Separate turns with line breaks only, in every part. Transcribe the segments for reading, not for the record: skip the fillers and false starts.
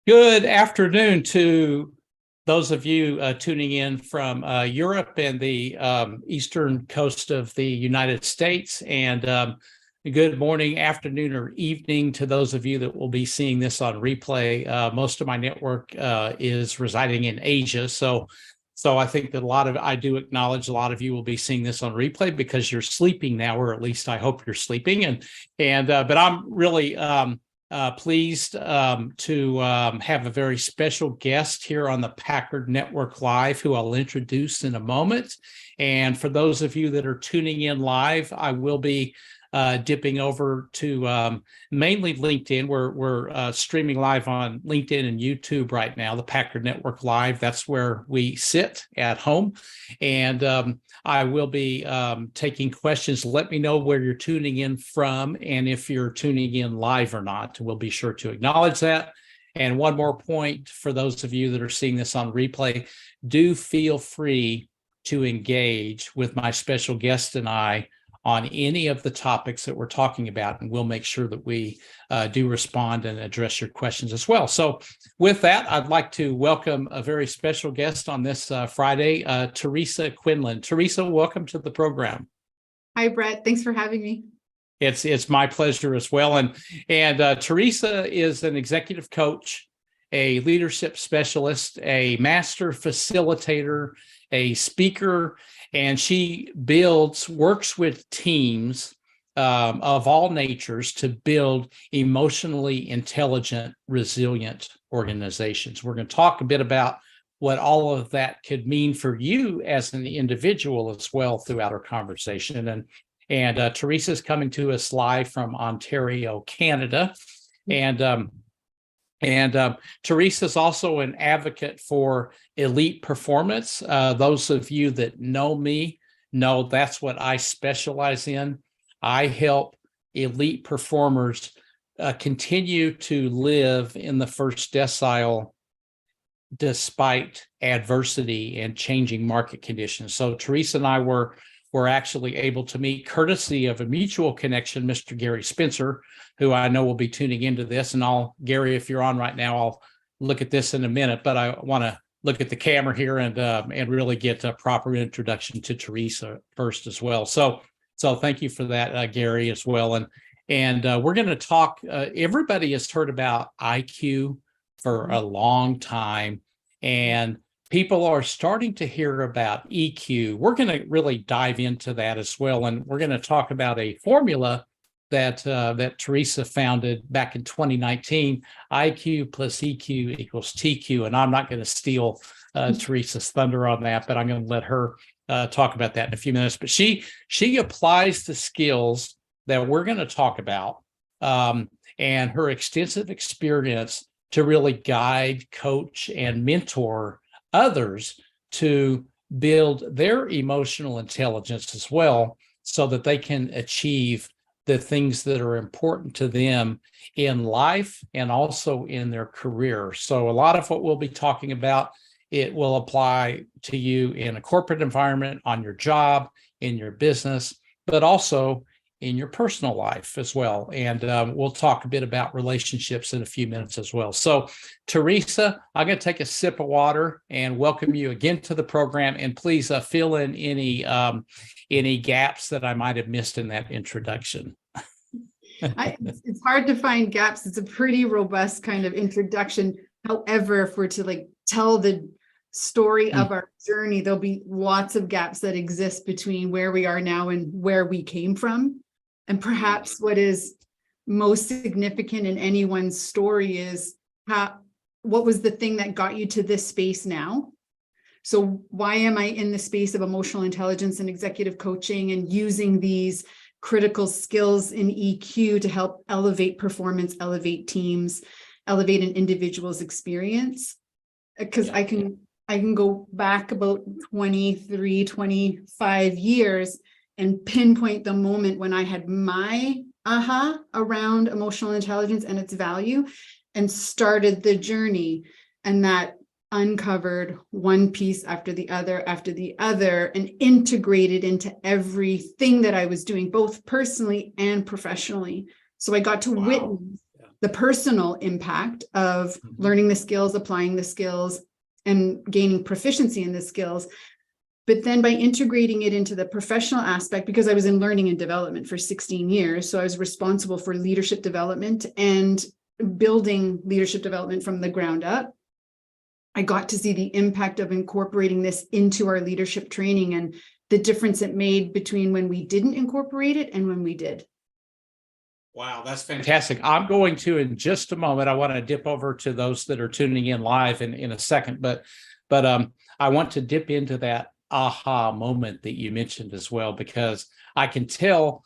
Good afternoon to those of you tuning in from Europe and the eastern coast of the United States. And good morning, afternoon, or evening to those of you that will be seeing this on replay. Most of my network is residing in Asia. So I think that I do acknowledge a lot of you will be seeing this on replay because you're sleeping now, or at least I hope you're sleeping. But I'm really pleased to have a very special guest here on the Packard Network Live, who I'll introduce in a moment. And for those of you that are tuning in live, I will be dipping over to mainly LinkedIn. We're streaming live on LinkedIn and YouTube right now, the Packard Network Live. That's where we sit at home. And I will be taking questions. Let me know where you're tuning in from and if you're tuning in live or not. We'll be sure to acknowledge that. And one more point for those of you that are seeing this on replay, do feel free to engage with my special guest and I on any of the topics that we're talking about, and we'll make sure that we do respond and address your questions as well. So with that, I'd like to welcome a very special guest on this Friday, Teresa Quinlan. Teresa, welcome to the program.
Hi, Brett. Thanks for having me.
It's my pleasure as well. And Teresa is an executive coach, a leadership specialist, a master facilitator, a speaker, and she works with teams of all natures to build emotionally intelligent, resilient organizations. We're going to talk a bit about what all of that could mean for you as an individual as well throughout our conversation. And Teresa is coming to us live from Ontario, Canada. And Teresa is also an advocate for elite performance. Those of you that know me know that's what I specialize in. I help elite performers continue to live in the first decile despite adversity and changing market conditions. So Teresa and I were actually able to meet courtesy of a mutual connection, Mr. Gary Spencer, who I know will be tuning into this. And Gary, if you're on right now, I'll look at this in a minute, but I want to look at the camera here and really get a proper introduction to Teresa first as well. So thank you for that, Gary, as well. And we're going to talk, everybody has heard about IQ for a long time, and people are starting to hear about EQ. We're going to really dive into that as well. And we're going to talk about a formula that Teresa founded back in 2019, IQ plus EQ equals TQ. And I'm not going to steal Teresa's thunder on that, but I'm going to let her talk about that in a few minutes. But she applies the skills that we're going to talk about and her extensive experience to really guide, coach, and mentor others to build their emotional intelligence as well, so that they can achieve the things that are important to them in life and also in their career. So a lot of what we'll be talking about, it will apply to you in a corporate environment, on your job, in your business, but also in your personal life as well. And we'll talk a bit about relationships in a few minutes as well. So Teresa, I'm going to take a sip of water and welcome you again to the program. And please fill in any gaps that I might have missed in that introduction.
It's hard to find gaps. It's a pretty robust kind of introduction. However, if we're to tell the story of our journey, there'll be lots of gaps that exist between where we are now and where we came from. And perhaps what is most significant in anyone's story is what was the thing that got you to this space now? So why am I in the space of emotional intelligence and executive coaching and using these critical skills in EQ to help elevate performance, elevate teams, elevate an individual's experience? Because I can go back about 23, 25 years and pinpoint the moment when I had my aha around emotional intelligence and its value and started the journey. And that uncovered one piece after the other and integrated into everything that I was doing, both personally and professionally. So I got to witness the personal impact of learning the skills, applying the skills, and gaining proficiency in the skills. But then by integrating it into the professional aspect, because I was in learning and development for 16 years, so I was responsible for leadership development and building leadership development from the ground up. I got to see the impact of incorporating this into our leadership training and the difference it made between when we didn't incorporate it and when we did.
Wow, that's fantastic. I'm going to, in just a moment, I want to dip over to those that are tuning in live in a second, but I want to dip into that aha moment that you mentioned as well, because I can tell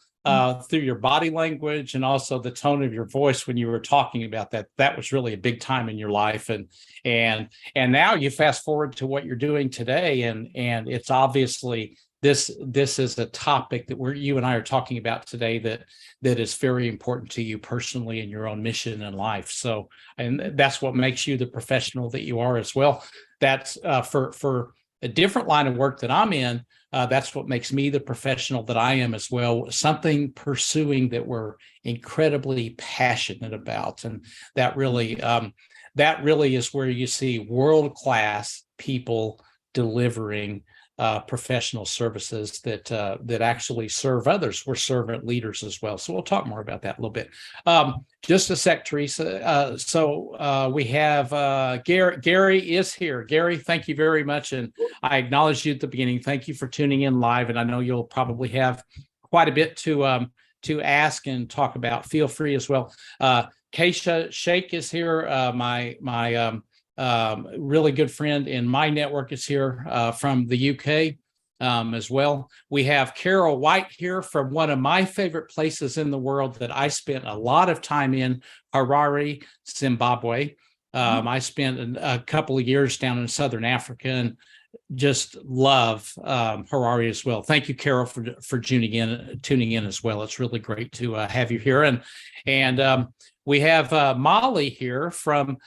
through your body language and also the tone of your voice when you were talking about that was really a big time in your life. And now you fast forward to what you're doing today, and it's obviously this is a topic that you and I are talking about today that is very important to you personally in your own mission in life. So, and that's what makes you the professional that you are as well. That's for a different line of work that I'm in. That's what makes me the professional that I am as well. Something pursuing that we're incredibly passionate about, and that really is where you see world-class people delivering professional services that actually serve others. We're servant leaders as well. So we'll talk more about that a little bit. Just a sec, Teresa. So we have Gary is here. Gary, thank you very much. And I acknowledged you at the beginning. Thank you for tuning in live. And I know you'll probably have quite a bit to ask and talk about. Feel free as well. Keisha Sheikh is here. My really good friend in my network is here from the UK as well. We have Carol White here from one of my favorite places in the world that I spent a lot of time in, Harare, Zimbabwe. I spent a couple of years down in Southern Africa and just love Harare as well. Thank you, Carol, for tuning in as well. It's really great to have you here. And we have Molly here from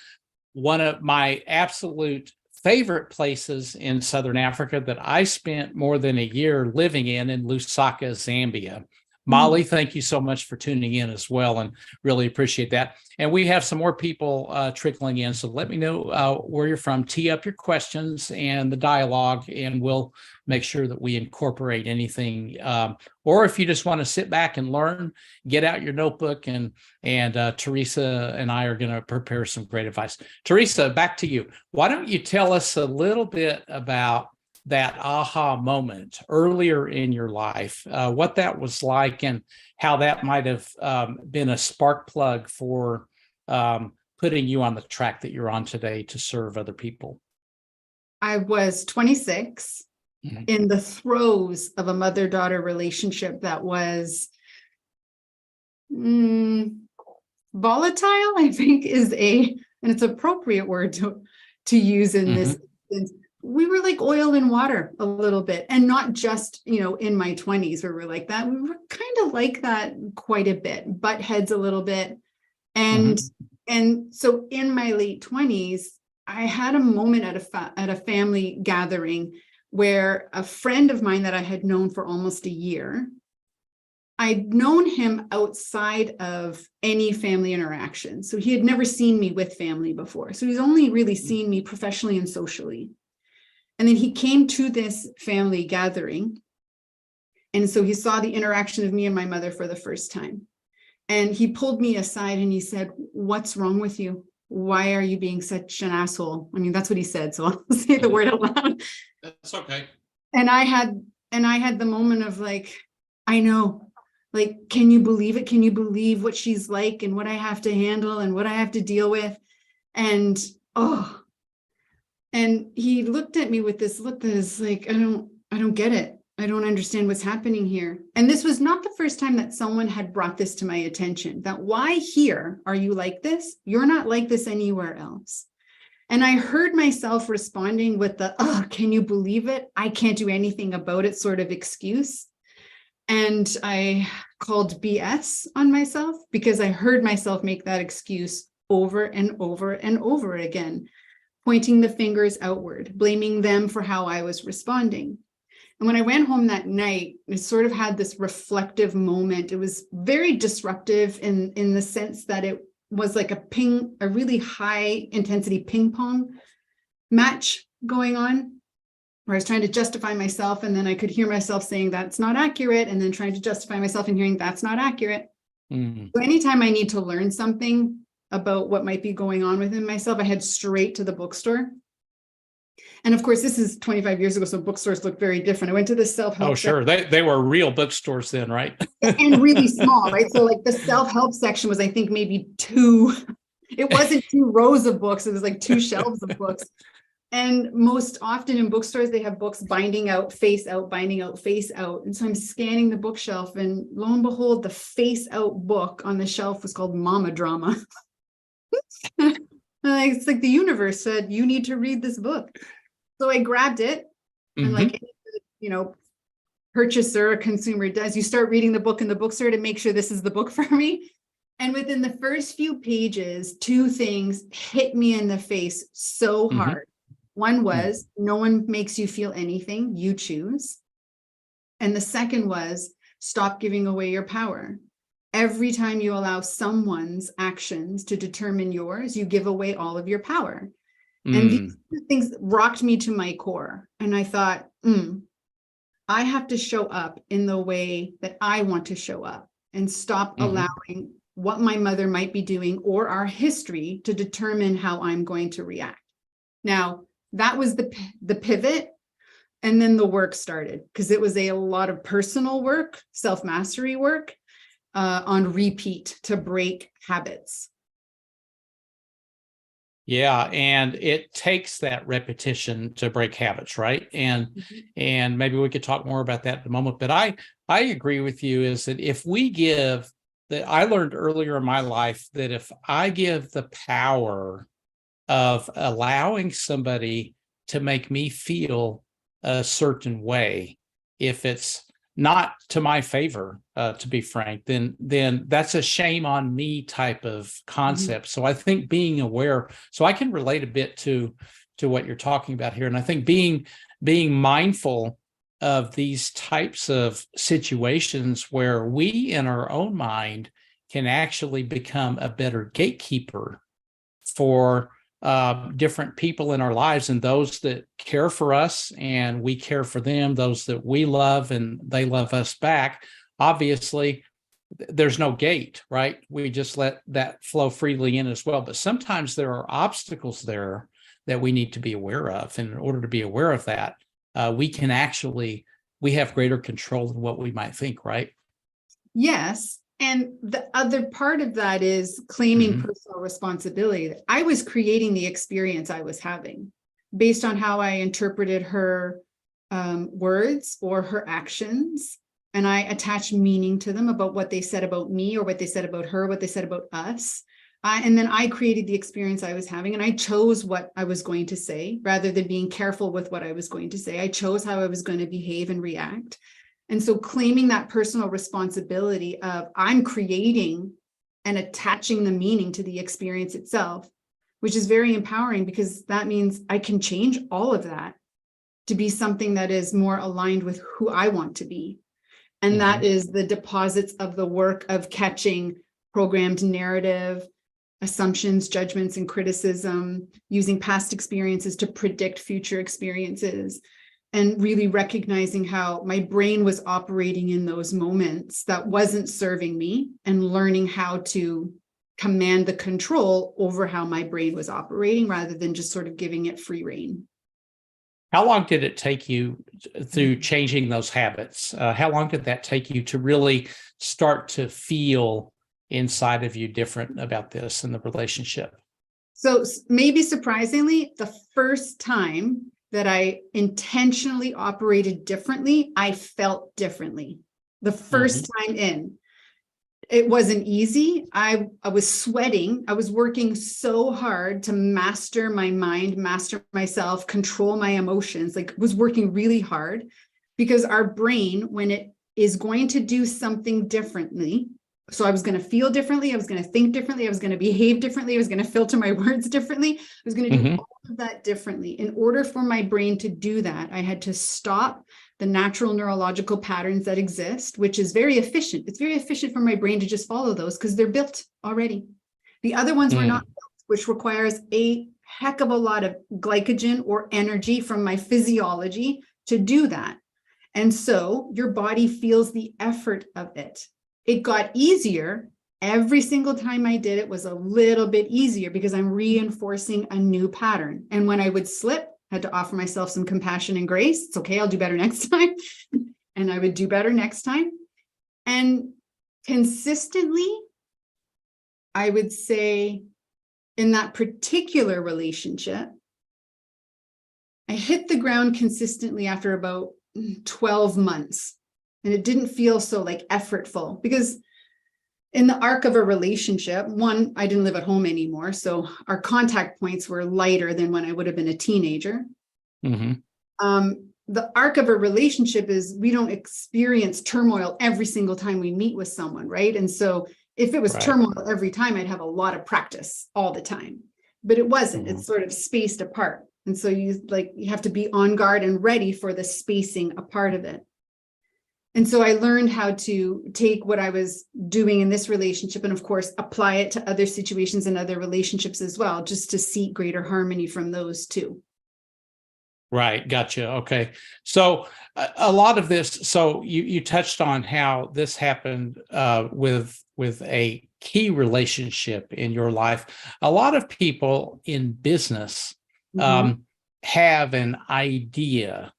one of my absolute favorite places in Southern Africa that I spent more than a year living in Lusaka, Zambia. Molly, thank you so much for tuning in as well, and really appreciate that. And we have some more people trickling in, so let me know where you're from. Tee up your questions and the dialogue, and we'll make sure that we incorporate anything. Or if you just want to sit back and learn, get out your notebook, and Teresa and I are going to prepare some great advice. Teresa, back to you. Why don't you tell us a little bit about that aha moment earlier in your life, what that was like, and how that might have been a spark plug for putting you on the track that you're on today to serve other people.
I was 26 in the throes of a mother-daughter relationship that was volatile, I think and it's an appropriate word to use in this instance. We were like oil and water a little bit, and not just, in my 20s where we're like that. We were kind of like that quite a bit, butt heads a little bit. And so in my late 20s, I had a moment at a family gathering where a friend of mine that I had known for almost a year, I'd known him outside of any family interaction. So he had never seen me with family before. So he's only really seen me professionally and socially. And then he came to this family gathering. And so he saw the interaction of me and my mother for the first time. And he pulled me aside and he said, "What's wrong with you? Why are you being such an asshole?" I mean, that's what he said. So I'll say the word out loud.
That's okay.
And I had the moment of like, I know, like, can you believe it? Can you believe what she's like and what I have to handle and what I have to deal with? And and he looked at me with this look that is like, I don't get it. I don't understand what's happening here. And this was not the first time that someone had brought this to my attention, that why here are you like this? You're not like this anywhere else. And I heard myself responding with the, can you believe it? I can't do anything about it sort of excuse. And I called BS on myself because I heard myself make that excuse over and over and over again, pointing the fingers outward, blaming them for how I was responding. And when I went home that night, I sort of had this reflective moment. It was very disruptive in the sense that was like a really high intensity ping pong match going on, where I was trying to justify myself, and then I could hear myself saying that's not accurate, and then trying to justify myself and hearing that's not accurate. So anytime I need to learn something about what might be going on within myself, I head straight to the bookstore. And of course, this is 25 years ago, so bookstores look very different. I went to the self-help.
Oh, sure. They were real bookstores then, right?
And really small, right? So like the self-help section was, I think, maybe it wasn't 2 rows of books. It was like 2 shelves of books. And most often in bookstores, they have books binding out, face out, binding out, face out. And so I'm scanning the bookshelf, and lo and behold, the face out book on the shelf was called Mama Drama. It's like the universe said, you need to read this book. So I grabbed it, and like, purchaser, a consumer does, you start reading the book in the bookstore to make sure this is the book for me. And within the first few pages, 2 things hit me in the face so hard. One was, no one makes you feel anything, you choose. And the second was, stop giving away your power. Every time you allow someone's actions to determine yours, you give away all of your power. And these 2 things rocked me to my core. And I thought, I have to show up in the way that I want to show up, and stop allowing what my mother might be doing or our history to determine how I'm going to react. Now, that was the pivot. And then the work started, because it was a lot of personal work, self-mastery work on repeat to break habits.
Yeah, and it takes that repetition to break habits, right? And maybe we could talk more about that in a moment. But I agree with you, is that if we give that, I learned earlier in my life that if I give the power of allowing somebody to make me feel a certain way, if it's not to my favor, to be frank, then that's a shame on me type of concept. So I think being aware, so I can relate a bit to what you're talking about here. And I think being mindful of these types of situations where we in our own mind can actually become a better gatekeeper for different people in our lives, and those that care for us and we care for them, those that we love and they love us back. Obviously, there's no gate, right? We just let that flow freely in as well. But sometimes there are obstacles there that we need to be aware of. And in order to be aware of that, we have greater control than what we might think, right?
Yes. And the other part of that is claiming personal responsibility. I was creating the experience I was having based on how I interpreted her words or her actions. And I attached meaning to them about what they said about me, or what they said about her, what they said about us. And then I created the experience I was having, and I chose what I was going to say rather than being careful with what I was going to say. I chose how I was going to behave and react. And so claiming that personal responsibility of I'm creating and attaching the meaning to the experience itself, which is very empowering, because that means I can change all of that to be something that is more aligned with who I want to be. And that is the deposits of the work of catching programmed narrative, assumptions, judgments, and criticism, using past experiences to predict future experiences, and really recognizing how my brain was operating in those moments that wasn't serving me, and learning how to command the control over how my brain was operating rather than just sort of giving it free rein.
How long did it take you through changing those habits? How long did that take you to really start to feel inside of you different about this in the relationship?
So maybe surprisingly, the first time that I intentionally operated differently, I felt differently. The first time in. It wasn't easy. I was sweating. I was working so hard to master my mind, master myself, control my emotions, like was working really hard, because our brain, when it is going to do something differently, so I was going to feel differently, I was going to think differently, I was going to behave differently, I was going to filter my words differently, I was going to do all of that differently. In order for my brain to do that, I had to stop the natural neurological patterns that exist, which is very efficient. It's very efficient for my brain to just follow those because they're built already. The other ones were
Mm.
not built, which requires a heck of a lot of glycogen or energy from my physiology to do that. And so your body feels the effort of it. It got easier. Every single time I did it was a little bit easier because I'm reinforcing a new pattern. And when I would slip, I had to offer myself some compassion and grace. It's okay, I'll do better next time. And I would do better next time. And consistently, I would say in that particular relationship, I hit the ground consistently after about 12 months. And it didn't feel so like effortful because in the arc of a relationship, one, I didn't live at home anymore. So our contact points were lighter than when I would have been a teenager.
Mm-hmm.
The arc of a relationship is we don't experience turmoil every single time we meet with someone, right? And so if it was
Right.
turmoil every time, I'd have a lot of practice all the time, but it wasn't.
Mhm.
It's sort of spaced apart. And so you have to be on guard and ready for the spacing apart of it. And so I learned how to take what I was doing in this relationship and of course, apply it to other situations and other relationships as well, just to seek greater harmony from those two.
Right. Gotcha. Okay. So a lot of this, so you touched on how this happened with a key relationship in your life. A lot of people in business have an idea,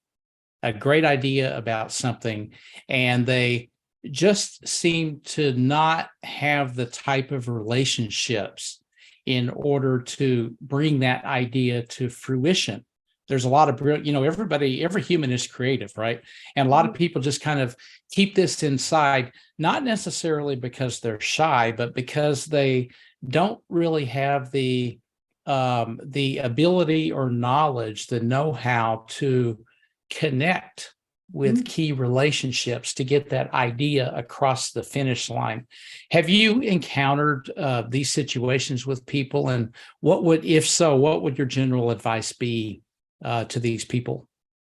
a great idea about something, and they just seem to not have the type of relationships in order to bring that idea to fruition. There's a lot of, every human is creative, right? And a lot of people just kind of keep this inside, not necessarily because they're shy, but because they don't really have the ability or knowledge, the know-how to connect with key relationships to get that idea across the finish line. Have you encountered these situations with people? And if so, what would your general advice be to these people?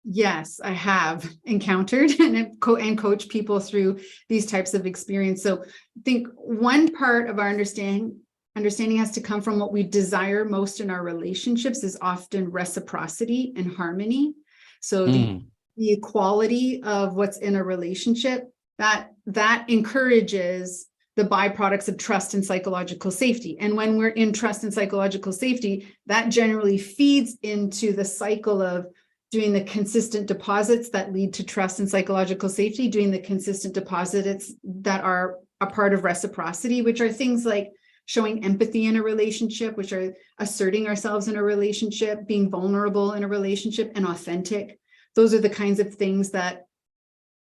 Yes, I have encountered and coach people through these types of experience. So I think one part of our understanding has to come from what we desire most in our relationships is often reciprocity and harmony. So the equality of what's in a relationship, that encourages the byproducts of trust and psychological safety. And when we're in trust and psychological safety, that generally feeds into the cycle of doing the consistent deposits that lead to trust and psychological safety, doing the consistent deposits that are a part of reciprocity, which are things like showing empathy in a relationship, which are asserting ourselves in a relationship, being vulnerable in a relationship, and authentic. Those are the kinds of things that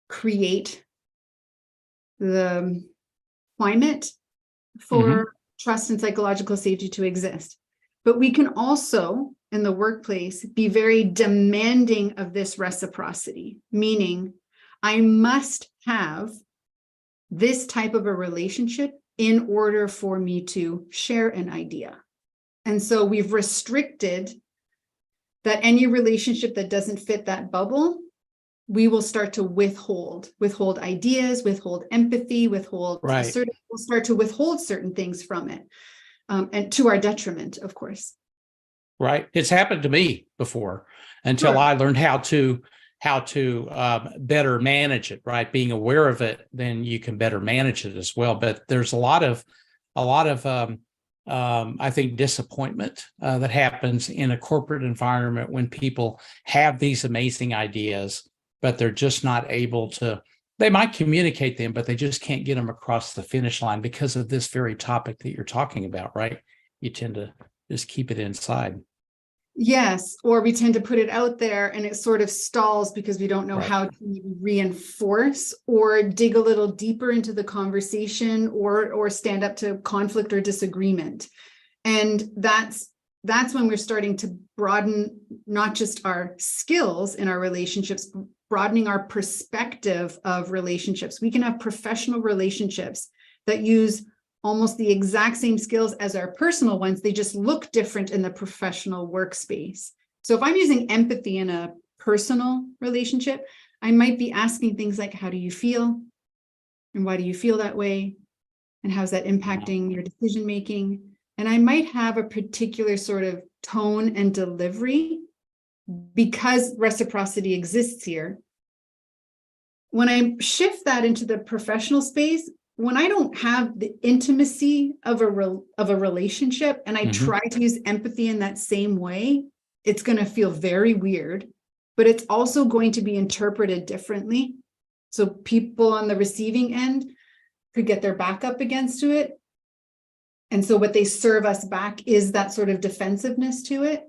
create the climate for trust and psychological safety to exist. But we can also, in the workplace, be very demanding of this reciprocity, meaning I must have this type of a relationship in order for me to share an idea. And so we've restricted that any relationship that doesn't fit that bubble, we will start to withhold ideas, withhold empathy, we'll start to withhold certain things from it, and to our detriment, of course.
Right. It's happened to me before until I learned how to better manage it, right? Being aware of it, then you can better manage it as well. But there's a lot of I think disappointment that happens in a corporate environment when people have these amazing ideas, but they're just not able to. They might communicate them, but they just can't get them across the finish line because of this very topic that you're talking about, right? You tend to just keep it inside.
Yes, or we tend to put it out there and it sort of stalls because we don't know how to reinforce or dig a little deeper into the conversation or stand up to conflict or disagreement. And that's when we're starting to broaden not just our skills in our relationships, broadening our perspective of relationships. We can have professional relationships that use almost the exact same skills as our personal ones. They just look different in the professional workspace. So if I'm using empathy in a personal relationship, I might be asking things like, how do you feel? And why do you feel that way? And how's that impacting your decision making? and I might have a particular sort of tone and delivery because reciprocity exists here. When I shift that into the professional space, when I don't have the intimacy of a relationship and I try to use empathy in that same way, it's going to feel very weird, but it's also going to be interpreted differently. So people on the receiving end could get their back up against to it. And so what they serve us back is that sort of defensiveness to it.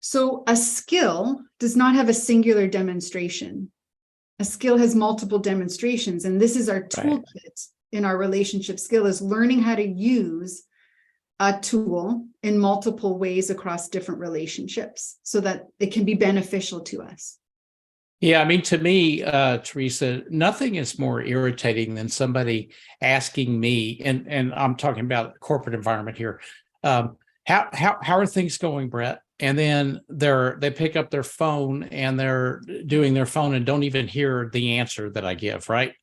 So a skill does not have a singular demonstration. A skill has multiple demonstrations. And this is our toolkit in our relationship skill, is learning how to use a tool in multiple ways across different relationships so that it can be beneficial to us.
Yeah, I mean, to me, Teresa, nothing is more irritating than somebody asking me, and I'm talking about corporate environment here. How are things going, Brett? And then they pick up their phone and they're doing their phone and don't even hear the answer that I give, right?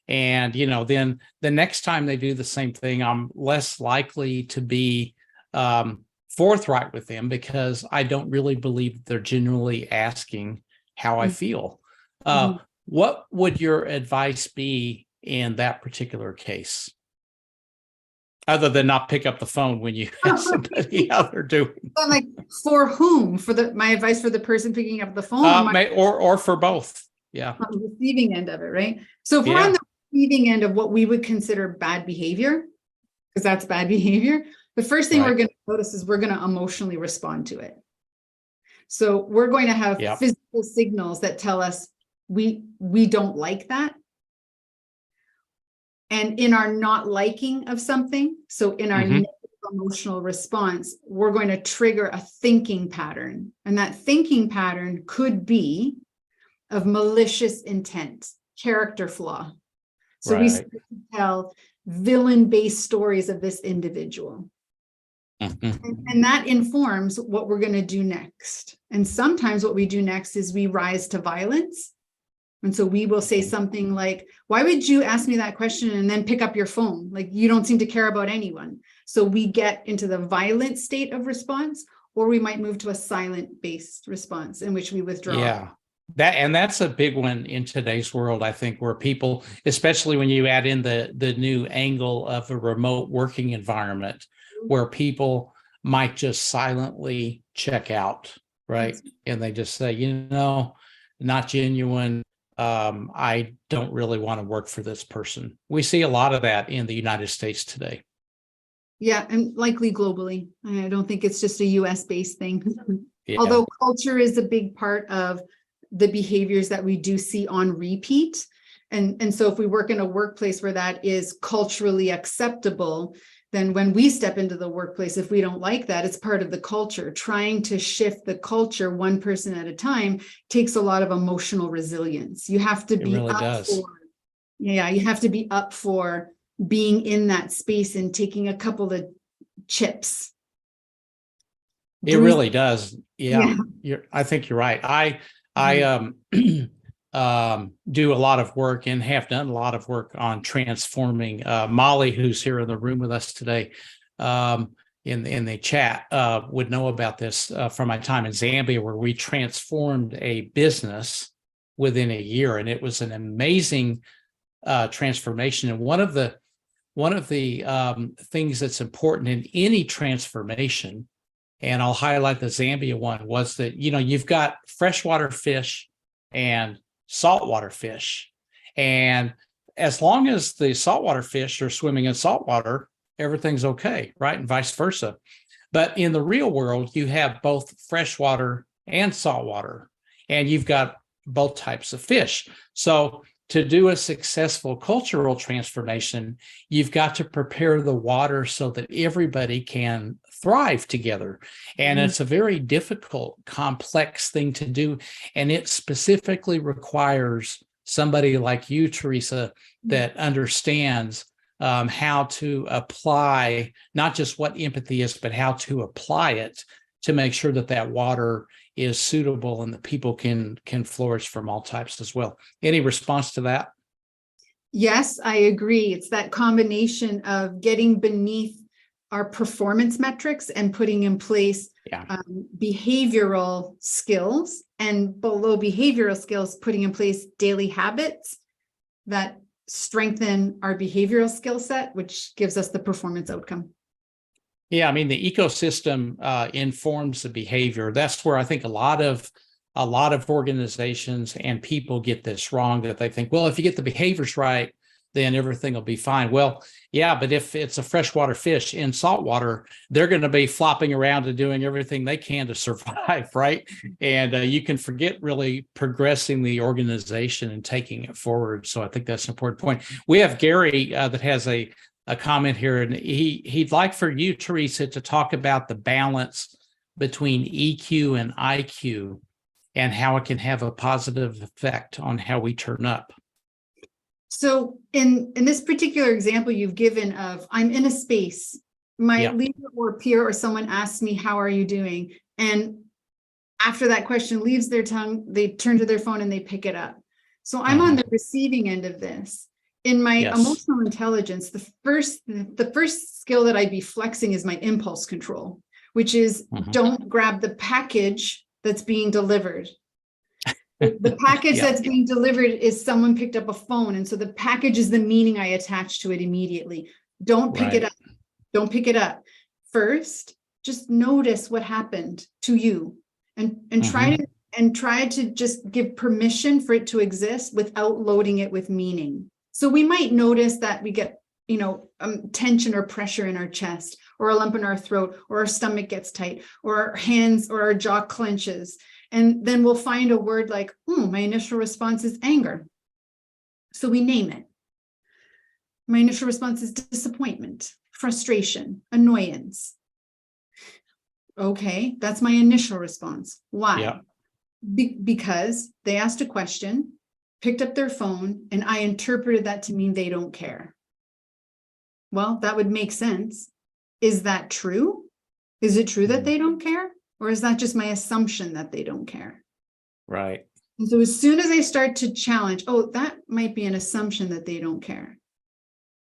And then the next time they do the same thing, I'm less likely to be forthright with them because I don't really believe they're genuinely asking how I feel. What would your advice be in that particular case? Other than not pick up the phone when you ask somebody how they're doing.
I'm like, for whom? My advice for the person picking up the phone?
Or for both. Yeah.
On the receiving end of it, right? So if we're on the receiving end of what we would consider bad behavior, because that's bad behavior, the first thing we're going to notice is we're going to emotionally respond to it. So we're going to have physical signals that tell us we don't like that. And in our not liking of something, so in our negative emotional response, we're going to trigger a thinking pattern. And that thinking pattern could be of malicious intent, character flaw. So we start to tell villain-based stories of this individual. And that informs what we're going to do next. And sometimes what we do next is we rise to violence. And so we will say something like, why would you ask me that question and then pick up your phone? Like, you don't seem to care about anyone. So we get into the violent state of response, or we might move to a silent based response in which we withdraw.
Yeah. That's a big one in today's world, I think, where people, especially when you add in the new angle of a remote working environment, where people might just silently check out, right? And they just say, not genuine. I don't really want to work for this person. We see a lot of that in the United States today.
Yeah, and likely globally. I don't think it's just a US based thing. Although culture is a big part of the behaviors that we do see on repeat. And so if we work in a workplace where that is culturally acceptable, then when we step into the workplace, if we don't like that, it's part of the culture. Trying to shift the culture one person at a time takes a lot of emotional resilience. You have to be you have to be up for being in that space and taking a couple of chips.
It really does. Yeah. I think you're right. I do a lot of work and have done a lot of work on transforming. Molly, who's here in the room with us today, in the chat, would know about this from my time in Zambia, where we transformed a business within a year, and it was an amazing transformation. And one of the things that's important in any transformation, and I'll highlight the Zambia one, was that you've got freshwater fish and saltwater fish. And as long as the saltwater fish are swimming in saltwater, everything's okay, right? And vice versa. But in the real world, you have both freshwater and saltwater, and you've got both types of fish. So to do a successful cultural transformation, you've got to prepare the water so that everybody can thrive together. And it's a very difficult, complex thing to do. And it specifically requires somebody like you, Teresa, that understands how to apply not just what empathy is, but how to apply it to make sure that water is suitable and that people can flourish from all types as well. Any response to that?
Yes, I agree. It's that combination of getting beneath our performance metrics and putting in place behavioral skills, and below behavioral skills, putting in place daily habits that strengthen our behavioral skill set, which gives us the performance outcome.
Yeah, I mean, the ecosystem informs the behavior. That's where I think a lot of organizations and people get this wrong, that they think, well, if you get the behaviors right, then everything will be fine. Well, yeah, but if it's a freshwater fish in saltwater, they're going to be flopping around and doing everything they can to survive, right? And you can forget really progressing the organization and taking it forward. So I think that's an important point. We have Gary that has a comment here, and he'd like for you, Teresa, to talk about the balance between EQ and IQ and how it can have a positive effect on how we turn up.
So in this particular example you've given of, I'm in a space, my leader or peer or someone asks me, how are you doing? And after that question leaves their tongue, they turn to their phone and they pick it up. So I'm on the receiving end of this. In my emotional intelligence, the first skill that I'd be flexing is my impulse control, which is don't grab the package that's being delivered. The package that's being delivered is someone picked up a phone. And so the package is the meaning I attach to it immediately. Don't pick it up. Don't pick it up. First, just notice what happened to you and try to just give permission for it to exist without loading it with meaning. So we might notice that we get, tension or pressure in our chest, or a lump in our throat, or our stomach gets tight, or our hands or our jaw clenches. And then we'll find a word like, my initial response is anger. So we name it. My initial response is disappointment, frustration, annoyance. Okay, that's my initial response. Why? Because they asked a question, picked up their phone, and I interpreted that to mean they don't care. Well, that would make sense. Is that true? Is it true that they don't care? Or is that just my assumption that they don't care?
Right.
And so as soon as I start to challenge, that might be an assumption that they don't care.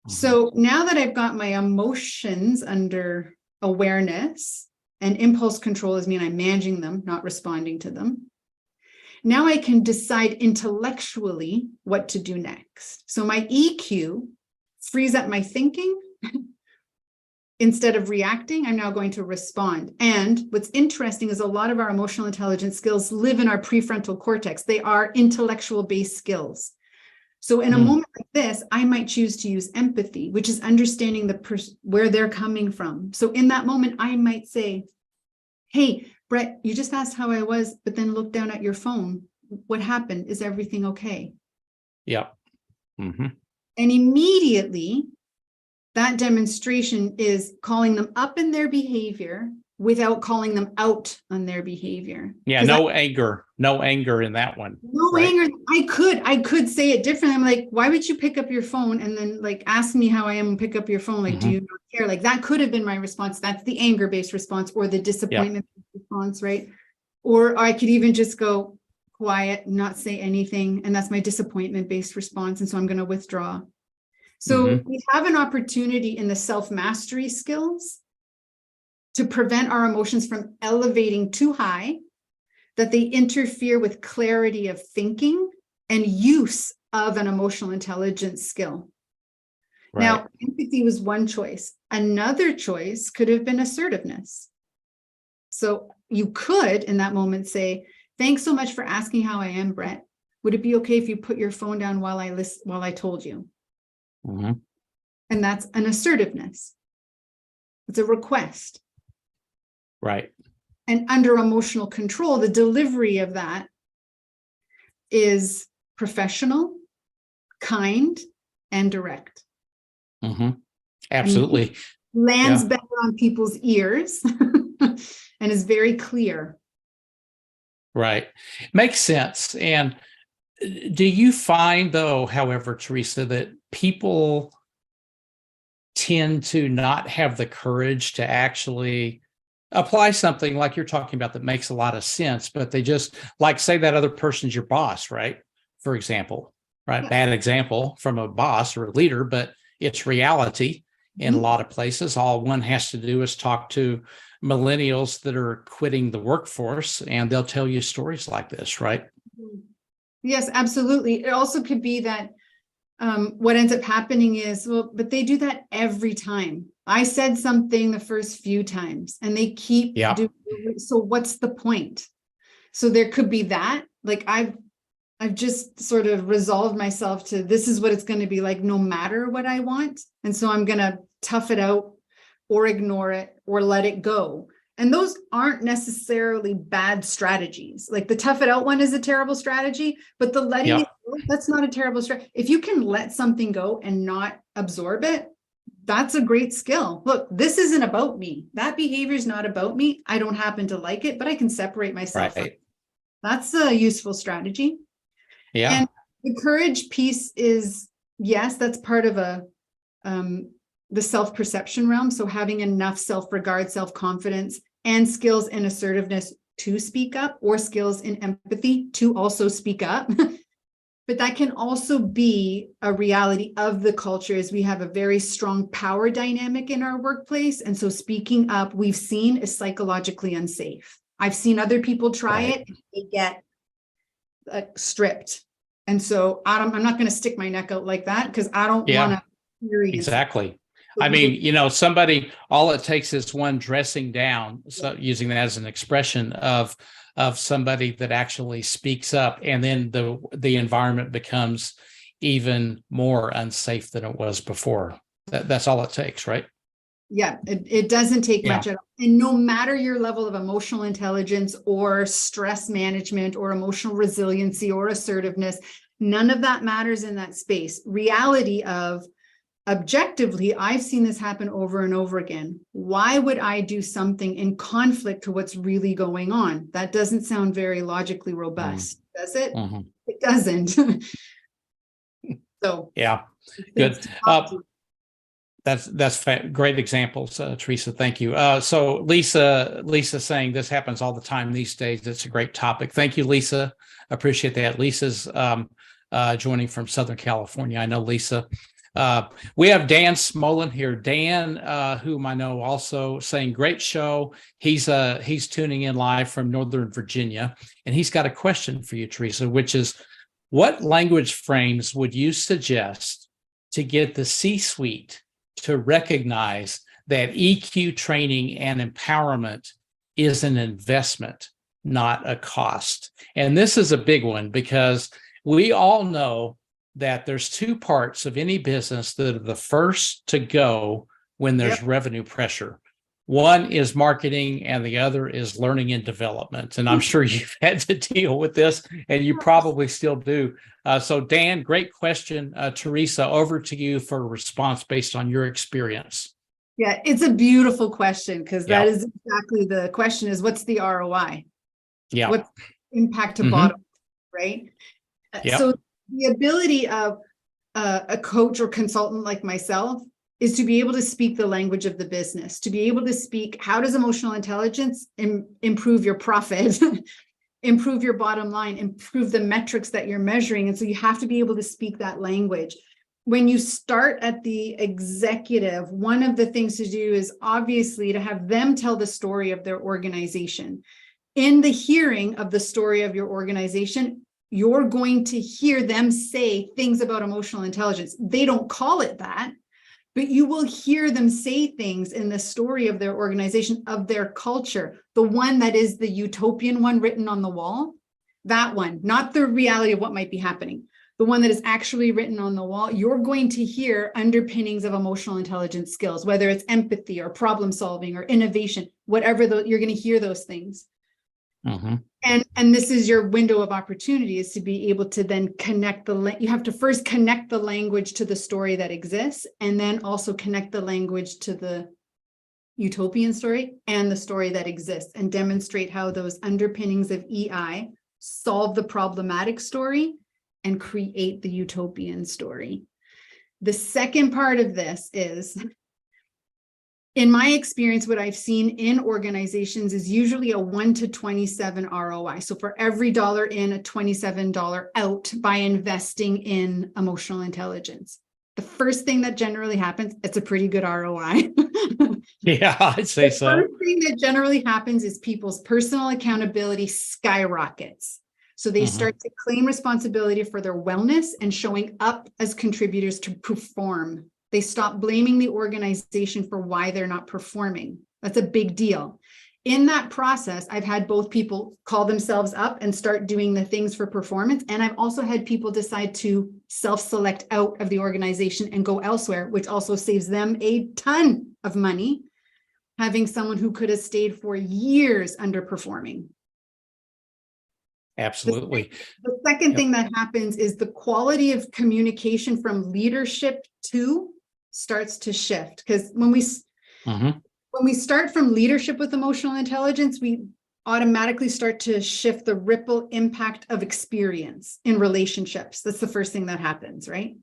So now that I've got my emotions under awareness, and impulse control is mean I'm managing them, not responding to them. Now I can decide intellectually what to do next. So my EQ frees up my thinking. Instead of reacting, I'm now going to respond. And what's interesting is a lot of our emotional intelligence skills live in our prefrontal cortex. They are intellectual-based skills. So in a moment like this, I might choose to use empathy, which is understanding where they're coming from. So in that moment, I might say, hey, Brett, you just asked how I was, but then look down at your phone. What happened? Is everything okay?
Yeah.
And immediately, that demonstration is calling them up in their behavior without calling them out on their behavior.
Yeah, no anger in that one.
No anger. I could say it differently. I'm like, why would you pick up your phone and then ask me how I am and pick up your phone? Do you not care? That could have been my response. That's the anger-based response or the disappointment response, right? Or I could even just go quiet, not say anything. And that's my disappointment-based response. And so I'm going to withdraw. So we have an opportunity in the self-mastery skills to prevent our emotions from elevating too high, that they interfere with clarity of thinking and use of an emotional intelligence skill. Right. Now, empathy was one choice. Another choice could have been assertiveness. So you could, in that moment, say, thanks so much for asking how I am, Brett. Would it be okay if you put your phone down while I told you? And that's an assertiveness. It's a request.
Right.
And under emotional control, the delivery of that is professional, kind, and direct.
Absolutely.
And lands better on people's ears and is very clear.
Right. Makes sense. And do you find, though, however, Teresa, that people tend to not have the courage to actually apply something like you're talking about that makes a lot of sense, but they just, say that other person's your boss, right? For example, right? Bad example from a boss or a leader, but it's reality. in a lot of places. All one has to do is talk to millennials that are quitting the workforce, and they'll tell you stories like this, right?
Yes, absolutely. It also could be that what ends up happening is, well, but they do that every time. I said something the first few times and they keep doing it. So what's the point? So there could be that. Like I've just sort of resolved myself to, this is what it's going to be like no matter what I want. And so I'm going to tough it out or ignore it or let it go. And those aren't necessarily bad strategies. Like the tough it out one is a terrible strategy, but the letting it go, that's not a terrible strategy. If you can let something go and not absorb it, that's a great skill. Look, this isn't about me. That behavior is not about me. I don't happen to like it, but I can separate myself. Right. That's a useful strategy. Yeah. And the courage piece is, yes, that's part of the self-perception realm. So having enough self-regard, self-confidence, and skills in assertiveness to speak up, or skills in empathy to also speak up. But that can also be a reality of the culture, as we have a very strong power dynamic in our workplace. And so speaking up, we've seen, is psychologically unsafe. I've seen other people try it, and they get stripped. And so I'm not going to stick my neck out like that, because I don't want to.
Exactly. I mean, somebody, all it takes is one dressing down, so using that as an expression of somebody that actually speaks up, and then the environment becomes even more unsafe than it was before. That's all it takes, right?
Yeah, it doesn't take much at all. And no matter your level of emotional intelligence or stress management or emotional resiliency or assertiveness, none of that matters in that space. Reality of, objectively, I've seen this happen over and over again. Why would I do something in conflict to what's really going on? That doesn't sound very logically robust, does it? Mm-hmm. It doesn't. So
yeah, good. That's great examples, Teresa. Thank you. So Lisa saying this happens all the time these days. It's a great topic. Thank you, Lisa. Appreciate that. Lisa's joining from Southern California. I know Lisa. We have Dan Smolin here. Dan, whom I know, also saying great show. He's tuning in live from Northern Virginia, and he's got a question for you, Teresa, which is, what language frames would you suggest to get the C-suite to recognize that EQ training and empowerment is an investment, not a cost? And this is a big one, because we all know that there's two parts of any business that are the first to go when there's revenue pressure. One is marketing, and the other is learning and development. And I'm sure you've had to deal with this, and you probably still do. So Dan, great question. Teresa, over to you for a response based on your experience.
Yeah, it's a beautiful question, because that is exactly the question, is what's the ROI? Yeah. What's the impact to bottom, right? So the ability of a coach or consultant like myself is to be able to speak the language of the business, to be able to speak, how does emotional intelligence improve your profit, improve your bottom line, improve the metrics that you're measuring. And so you have to be able to speak that language. When you start at the executive, one of the things to do is obviously to have them tell the story of their organization. In the hearing of the story of your organization, you're going to hear them say things about emotional intelligence. They don't call it that, but you will hear them say things in the story of their organization, of their culture, the one that is the utopian one written on the wall, that one, not the reality of what might be happening, the one that is actually written on the wall. You're going to hear underpinnings of emotional intelligence skills, whether it's empathy or problem solving or innovation, whatever, you're going to hear those things. Mm-hmm. And this is your window of opportunity, is to be able to then connect you have to first connect the language to the story that exists, and then also connect the language to the utopian story and the story that exists, and demonstrate how those underpinnings of EI solve the problematic story and create the utopian story. The second part of this is, in my experience, what I've seen in organizations is usually a 1 to 27 ROI. So for every dollar in, a $27 out by investing in emotional intelligence. The first thing that generally happens, it's a pretty good ROI.
Yeah, I'd say
The
so.
first thing that generally happens is people's personal accountability skyrockets. So they start to claim responsibility for their wellness and showing up as contributors to perform. They stop blaming the organization for why they're not performing. That's a big deal. In that process, I've had both people call themselves up and start doing the things for performance. And I've also had people decide to self-select out of the organization and go elsewhere, which also saves them a ton of money, having someone who could have stayed for years underperforming.
Absolutely.
The second thing that happens is the quality of communication from leadership to starts to shift. Because when we start from leadership with emotional intelligence, we automatically start to shift the ripple impact of experience in relationships. That's the first thing that happens, right?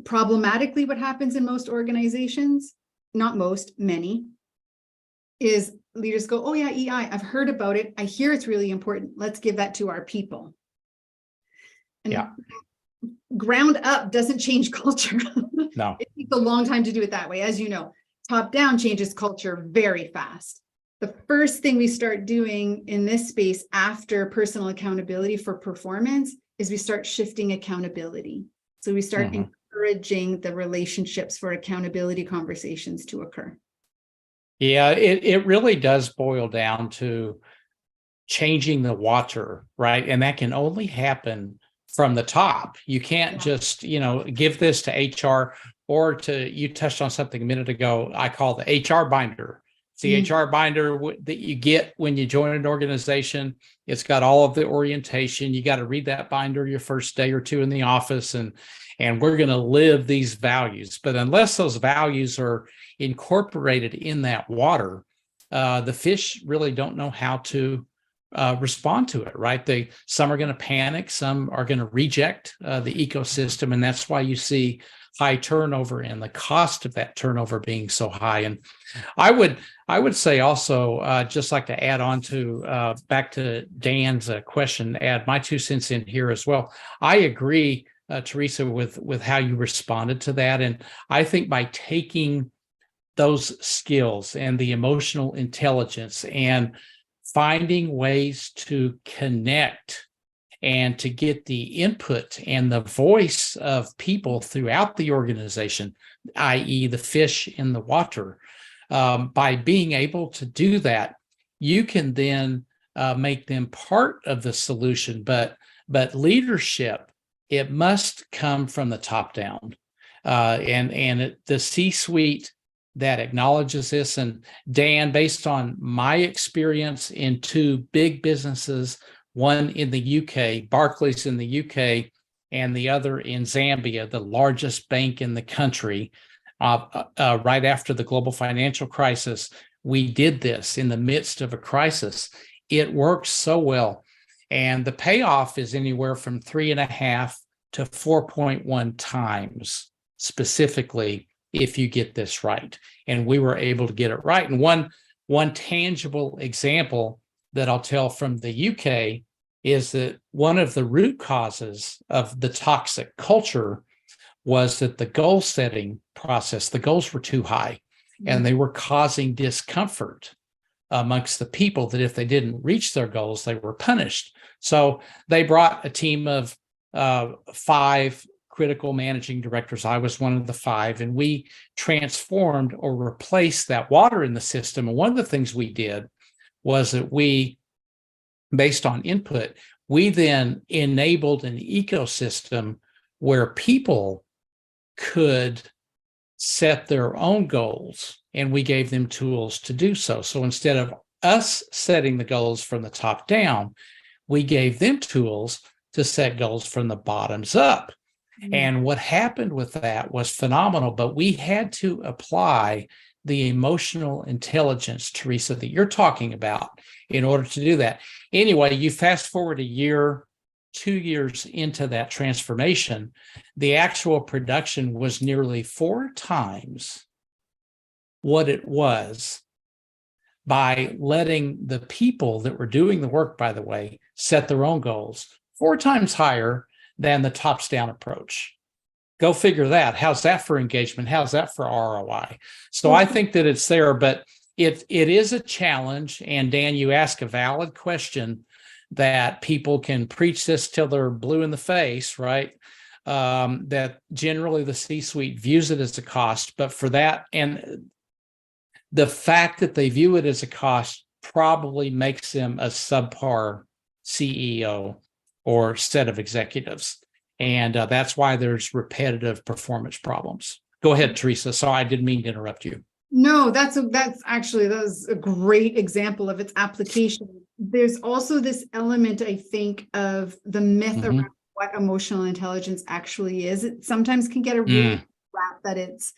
Problematically, what happens in most organizations, not most, many, is leaders go, oh yeah, EI, I've heard about it. I hear it's really important. Let's give that to our people. And ground up doesn't change culture.
No.
It takes a long time to do it that way. As you know, top down changes culture very fast. The first thing we start doing in this space after personal accountability for performance is we start shifting accountability. So we start encouraging the relationships for accountability conversations to occur.
Yeah, it really does boil down to changing the water, right? And that can only happen from the top. You can't just, give this to HR or you touched on something a minute ago, I call the HR binder. It's the HR binder that you get when you join an organization. It's got all of the orientation. You got to read that binder your first day or two in the office, and we're going to live these values. But unless those values are incorporated in that water, the fish really don't know how to respond to it, right? Some are going to panic, some are going to reject the ecosystem, and that's why you see high turnover and the cost of that turnover being so high. And I would say also, just like to add on to back to Dan's question, add my 2 cents in here as well. I agree, Teresa, with how you responded to that, and I think by taking those skills and the emotional intelligence and finding ways to connect and to get the input and the voice of people throughout the organization, i.e. the fish in the water, by being able to do that, you can then make them part of the solution. But leadership, it must come from the top down, the C-suite that acknowledges this. And Dan, based on my experience in 2 big businesses, one in the UK, Barclays in the UK, and the other in Zambia, the largest bank in the country, right after the global financial crisis, we did this in the midst of a crisis. It works so well. And the payoff is anywhere from 3.5 to 4.1 times specifically if you get this right. And we were able to get it right. And one tangible example that I'll tell from the UK is that one of the root causes of the toxic culture was that the goal setting process, the goals were too high, and they were causing discomfort amongst the people that if they didn't reach their goals, they were punished. So they brought a team of 5 critical managing directors. I was one of the 5, and we transformed or replaced that water in the system. And one of the things we did was that we, based on input, we then enabled an ecosystem where people could set their own goals, and we gave them tools to do so. So instead of us setting the goals from the top down, we gave them tools to set goals from the bottoms up. And what happened with that was phenomenal, but we had to apply the emotional intelligence, Teresa, that you're talking about in order to do that. Anyway, you fast forward a year, 2 years into that transformation, the actual production was nearly 4 times what it was by letting the people that were doing the work, by the way, set their own goals, 4 times higher than the tops down approach. Go figure that. How's that for engagement? How's that for ROI? So I think that it's there, but it is a challenge. And Dan, you ask a valid question that people can preach this till they're blue in the face, right? That generally the C-suite views it as a cost, but for that, and the fact that they view it as a cost probably makes them a subpar CEO or set of executives. And that's why there's repetitive performance problems. Go ahead, Teresa. Sorry, I didn't mean to interrupt you.
No, that was a great example of its application. There's also this element, I think, of the myth around what emotional intelligence actually is. It sometimes can get a real rap that it's,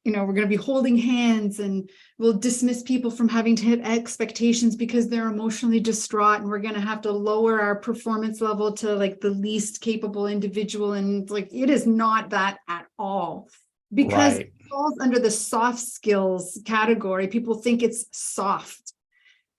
we're going to be holding hands and we'll dismiss people from having to hit expectations because they're emotionally distraught, and we're going to have to lower our performance level to like the least capable individual. And like, it is not that at all, because it falls under the soft skills category. People think it's soft.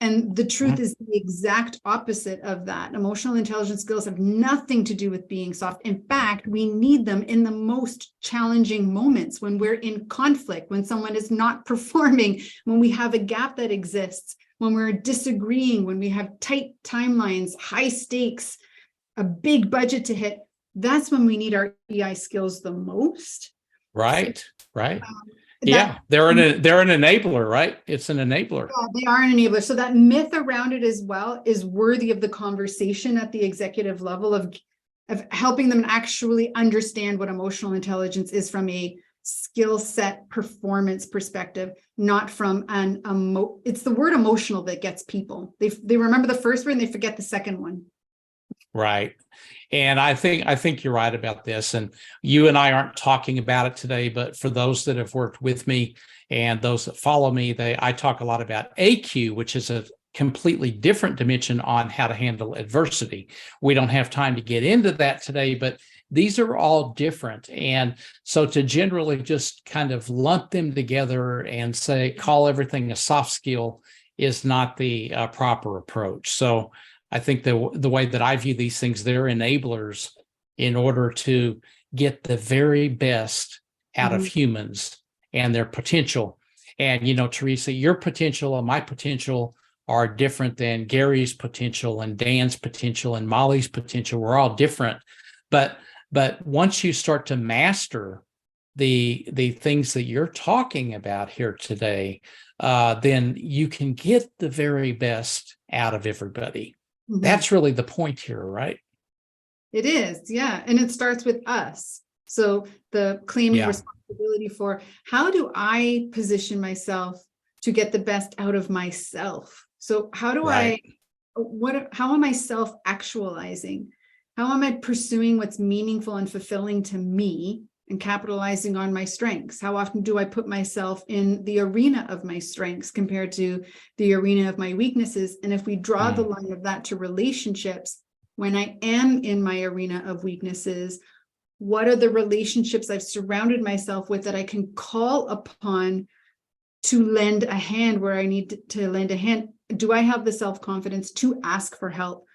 And the truth is the exact opposite of that. Emotional intelligence skills have nothing to do with being soft. In fact, we need them in the most challenging moments, when we're in conflict, when someone is not performing, when we have a gap that exists, when we're disagreeing, when we have tight timelines, high stakes, a big budget to hit. That's when we need our EI skills the most.
Right. Yeah, they're an enabler, right? It's an enabler.
Yeah, they are an enabler. So that myth around it as well is worthy of the conversation at the executive level of helping them actually understand what emotional intelligence is from a skill set performance perspective, not from it's the word emotional that gets people. They remember the first word and they forget the second one.
Right. And I think you're right about this. And you and I aren't talking about it today, but for those that have worked with me and those that follow me, I talk a lot about AQ, which is a completely different dimension on how to handle adversity. We don't have time to get into that today, but these are all different. And so to generally just kind of lump them together and call everything a soft skill is not the proper approach. So I think the way that I view these things, they're enablers in order to get the very best out of humans and their potential. And, Teresa, your potential and my potential are different than Gary's potential and Dan's potential and Molly's potential. We're all different. But once you start to master the things that you're talking about here today, then you can get the very best out of everybody. That's really the point here, right?
It is, yeah. And it starts with us. So the claiming responsibility for how do I position myself to get the best out of myself? So how do how am I self-actualizing? How am I pursuing what's meaningful and fulfilling to me and capitalizing on my strengths? How often do I put myself in the arena of my strengths compared to the arena of my weaknesses? And if we draw the line of that to relationships, when I am in my arena of weaknesses, what are the relationships I've surrounded myself with that I can call upon to lend a hand where I need to lend a hand? Do I have the self-confidence to ask for help,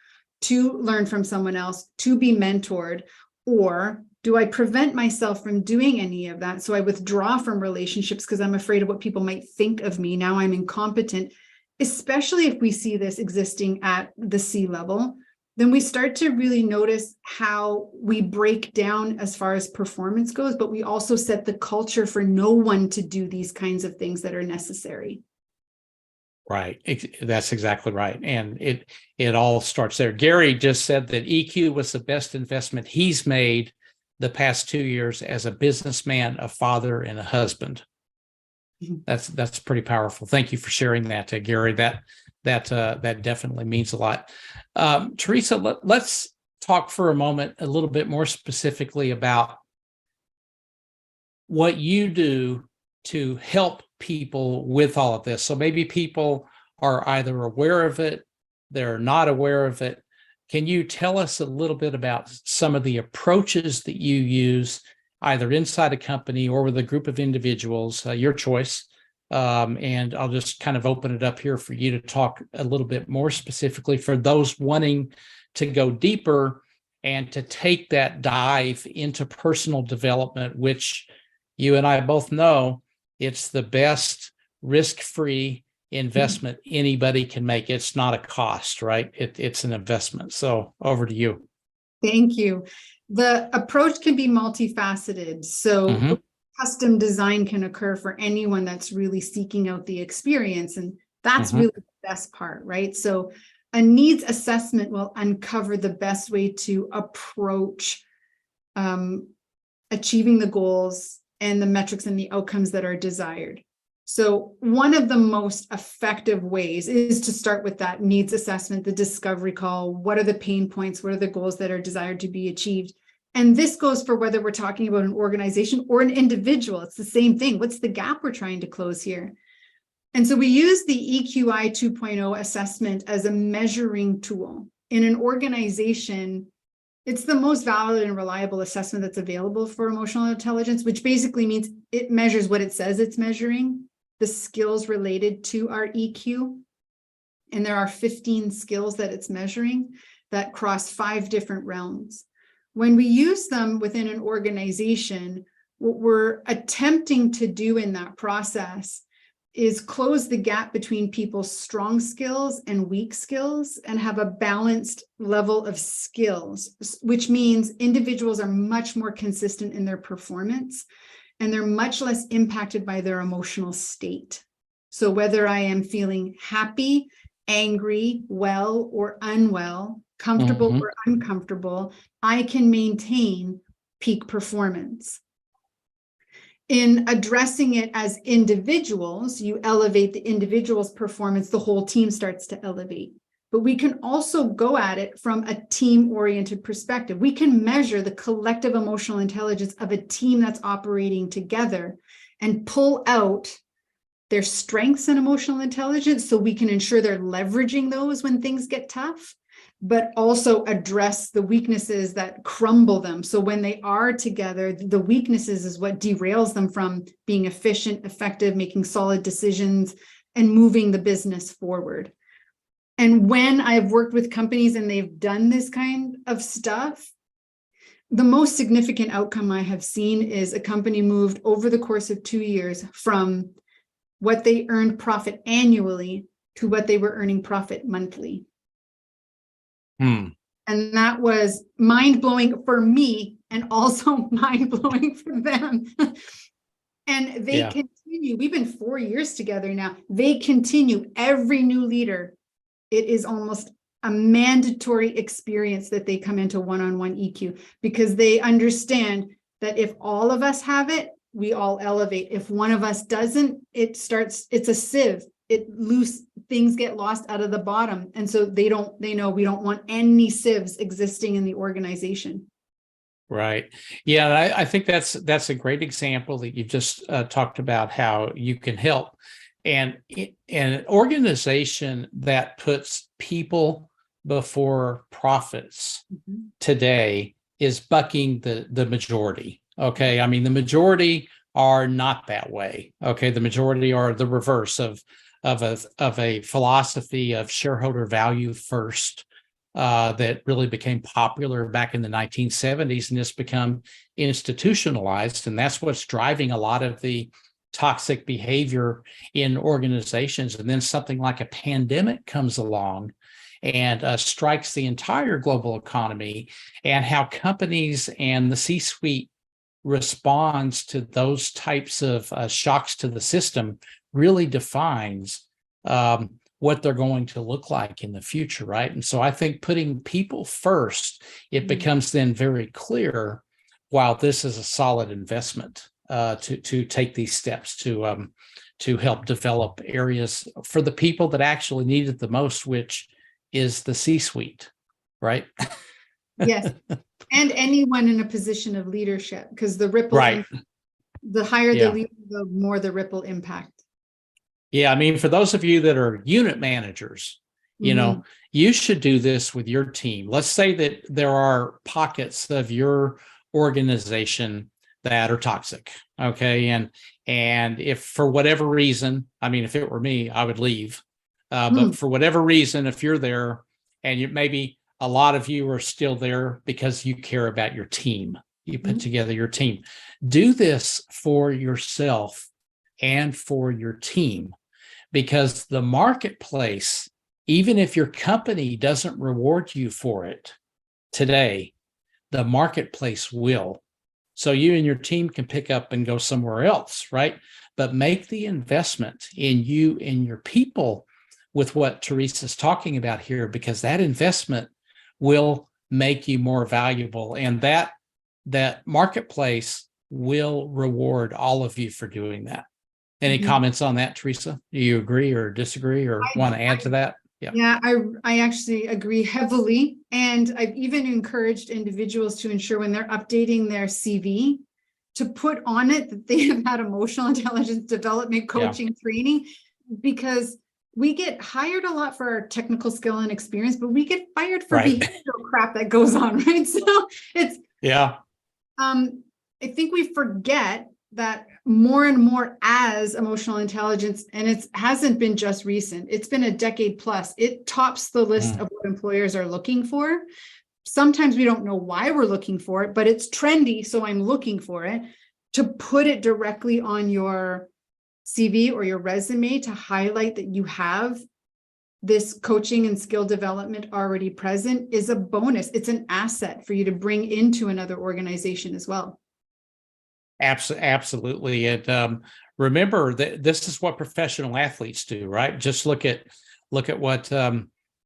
to learn from someone else, to be mentored? Or do I prevent myself from doing any of that? So I withdraw from relationships because I'm afraid of what people might think of me. Now I'm incompetent, especially if we see this existing at the C level. Then we start to really notice how we break down as far as performance goes, but we also set the culture for no one to do these kinds of things that are necessary.
Right. That's exactly right. And it all starts there. Gary just said that EQ was the best investment he's made the past 2 years as a businessman, a father, and a husband. That's pretty powerful. Thank you for sharing that, Gary. That definitely means a lot. Teresa, let's talk for a moment a little bit more specifically about what you do to help people with all of this. So maybe people are either aware of it, they're not aware of it. Can you tell us a little bit about some of the approaches that you use either inside a company or with a group of individuals, your choice? And I'll just kind of open it up here for you to talk a little bit more specifically for those wanting to go deeper and to take that dive into personal development, which you and I both know it's the best risk-free investment anybody can make. It's not a cost, right? It's an investment. So over to you.
Thank you. The approach can be multifaceted. So
Mhm.
custom design can occur for anyone that's really seeking out the experience. And that's really the best part, right? So a needs assessment will uncover the best way to approach achieving the goals and the metrics and the outcomes that are desired. So one of the most effective ways is to start with that needs assessment, the discovery call. What are the pain points? What are the goals that are desired to be achieved? And this goes for whether we're talking about an organization or an individual. It's the same thing. What's the gap we're trying to close here? And so we use the EQI 2.0 assessment as a measuring tool. In an organization, it's the most valid and reliable assessment that's available for emotional intelligence, which basically means it measures what it says it's measuring, the skills related to our EQ. And there are 15 skills that it's measuring that cross 5 different realms. When we use them within an organization, what we're attempting to do in that process is close the gap between people's strong skills and weak skills and have a balanced level of skills, which means individuals are much more consistent in their performance and they're much less impacted by their emotional state. So whether I am feeling happy, angry, well or unwell, comfortable or uncomfortable, I can maintain peak performance. In addressing it as individuals, you elevate the individual's performance, the whole team starts to elevate. But we can also go at it from a team-oriented perspective. We can measure the collective emotional intelligence of a team that's operating together and pull out their strengths and emotional intelligence so we can ensure they're leveraging those when things get tough, but also address the weaknesses that crumble them. So when they are together, the weaknesses is what derails them from being efficient, effective, making solid decisions, and moving the business forward. And when I've worked with companies and they've done this kind of stuff, the most significant outcome I have seen is a company moved over the course of 2 years from what they earned profit annually to what they were earning profit monthly. And that was mind-blowing for me and also mind-blowing for them. And they continue. We've been 4 years together now. They continue. Every new leader, it is almost a mandatory experience that they come into one-on-one EQ because they understand that if all of us have it, we all elevate. If one of us doesn't, it's a sieve. Things get lost out of the bottom. And so they know we don't want any sieves existing in the organization.
Right. Yeah, I think that's a great example that you just talked about how you can help. And an organization that puts people before profits today is bucking the majority. Okay. I mean, the majority are not that way. Okay. The majority are the reverse of a philosophy of shareholder value first that really became popular back in the 1970s and has become institutionalized. And that's what's driving a lot of the toxic behavior in organizations. And then something like a pandemic comes along and strikes the entire global economy, and how companies and the C-suite responds to those types of shocks to the system really defines what they're going to look like in the future, right? And so I think putting people first, it becomes then very clear, while this is a solid investment to take these steps to help develop areas for the people that actually need it the most, which is the C-suite, right?
Yes. And anyone in a position of leadership, because the ripple, the higher the leader, the more the ripple impact.
Yeah, I mean, for those of you that are unit managers, you know, you should do this with your team. Let's say that there are pockets of your organization that are toxic, okay? And if for whatever reason, I mean, if it were me, I would leave. But for whatever reason, if you're there and maybe a lot of you are still there because you care about your team. You put together your team. Do this for yourself and for your team, because the marketplace, even if your company doesn't reward you for it today, the marketplace will. So you and your team can pick up and go somewhere else, right? But make the investment in you and your people with what Teresa's talking about here, because that investment will make you more valuable. And that marketplace will reward all of you for doing that. Any comments on that, Teresa? Do you agree or disagree or want to add to that?
Yeah, I actually agree heavily. And I've even encouraged individuals to ensure when they're updating their CV to put on it that they have had emotional intelligence development coaching training, because we get hired a lot for our technical skill and experience, but we get fired for behavioral crap that goes on, right? So it's I think we forget that more and more as emotional intelligence, and it hasn't been just recent, it's been a decade plus, it tops the list of what employers are looking for. Sometimes we don't know why we're looking for it, but it's trendy, so I'm looking for it. To put it directly on your CV or your resume to highlight that you have this coaching and skill development already present is a bonus. It's an asset for you to bring into another organization as well.
Absolutely. And remember that this is what professional athletes do, right? Just look at what